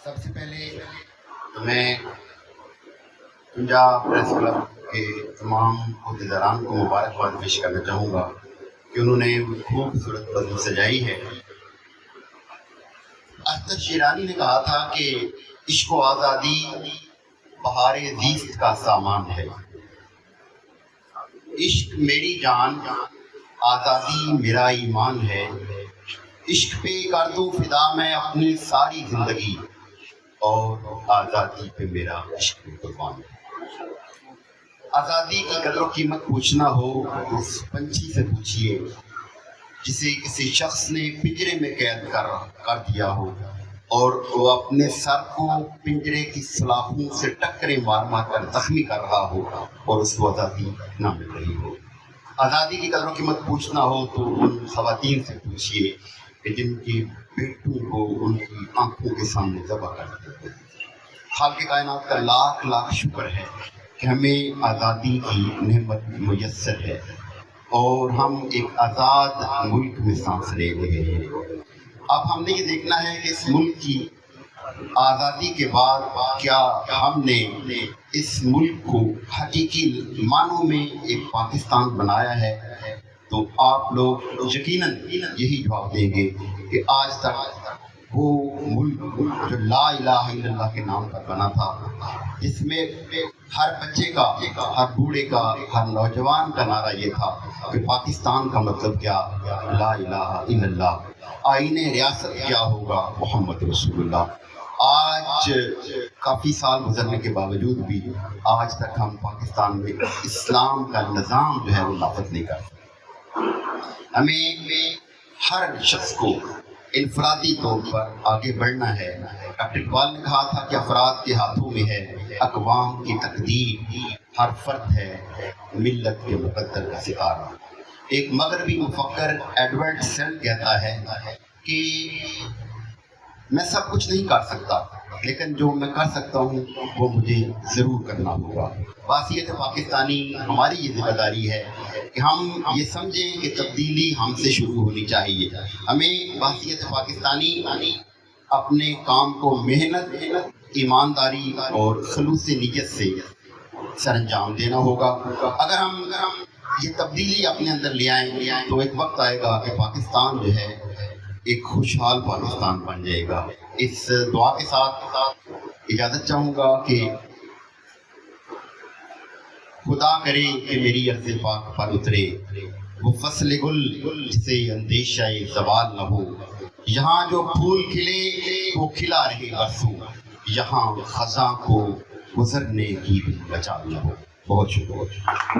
سب سے پہلے میں پنجاب پریس کلب کے تمام عہدیداران کو مبارکباد پیش کرنا چاہوں گا کہ انہوں نے خوبصورت نظم سجائی ہے۔ اختر شیرانی نے کہا تھا کہ عشق و آزادی بہار زیست کا سامان ہے۔ عشق میری جان، آزادی میرا ایمان ہے۔ عشق پہ کر دوں فدا میں اپنی ساری زندگی، اور آزادی پہ میرا عشق قربان ہے۔ آزادی کی قدر و قیمت پوچھنا ہو تو اس پنچھی سے پوچھئے جسے کسی شخص نے پنجرے میں قید کر دیا ہو اور وہ اپنے سر کو پنجرے کی سلاخوں سے ٹکریں مار مار کر زخمی کر رہا ہو اور اس کو آزادی نہ مل رہی ہو۔ آزادی کی قدر و قیمت پوچھنا ہو تو ان خواتین سے پوچھئے کہ جن کے بیٹوں کو ان کی آنکھوں کے سامنے ذبح کر دیا گیا۔ خالق کائنات کا لاکھ لاکھ شکر ہے کہ ہمیں آزادی کی نعمت میسر ہے اور ہم ایک آزاد ملک میں سانس لے رہے ہیں۔ اب ہم نے یہ دیکھنا ہے کہ اس ملک کی آزادی کے بعد کیا ہم نے اس ملک کو حقیقی معنوں میں ایک پاکستان بنایا ہے۔ تو آپ لوگ یقیناً یہی جواب دیں گے کہ آج تک وہ ملک جو لا الہ الا اللہ کے نام پر بنا تھا، جس میں ہر بچے کا، ہر بوڑھے کا، ہر نوجوان کا نعرہ یہ تھا کہ پاکستان کا مطلب کیا، لا الہ الا اللہ، آئین ریاست کیا ہوگا، محمد رسول اللہ۔ آج کافی سال گزرنے کے باوجود بھی آج تک ہم پاکستان میں اسلام کا نظام جو ہے وہ نافذ نہیں کر سکتے۔ ہمیں ہر شخص کو انفرادی طور پر آگے بڑھنا ہے۔ ڈاکٹر اقبال نے کہا تھا کہ افراد کے ہاتھوں میں ہے اقوام کی تقدیر، ہر فرد ہے ملت کے مقدر کا ستارہ۔ ایک مغربی مفکر ایڈورڈ سیل کہتا ہے کہ میں سب کچھ نہیں کر سکتا، لیکن جو میں کر سکتا ہوں وہ مجھے ضرور کرنا ہوگا۔ بحیثیت پاکستانی ہماری یہ ذمہ داری ہے کہ ہم یہ سمجھیں کہ تبدیلی ہم سے شروع ہونی چاہیے۔ ہمیں بحیثیت پاکستانی اپنے کام کو محنت، ایمانداری اور خلوص نیت سے سر انجام دینا ہوگا۔ اگر ہم یہ تبدیلی اپنے اندر لے آئیں تو ایک وقت آئے گا کہ پاکستان جو ہے ایک خوشحال پاکستان بن جائے گا۔ اس دعا کے ساتھ اجازت چاہوں گا کہ خدا کرے کہ میری عرض پاک پر اترے وہ فصل گل جسے اندیشہ زوال نہ ہو، یہاں جو پھول کھلے وہ کھلا رہے برسوں، یہاں خزاں کو گزرنے کی بھی مجال نہ ہو۔ بہت شکریہ۔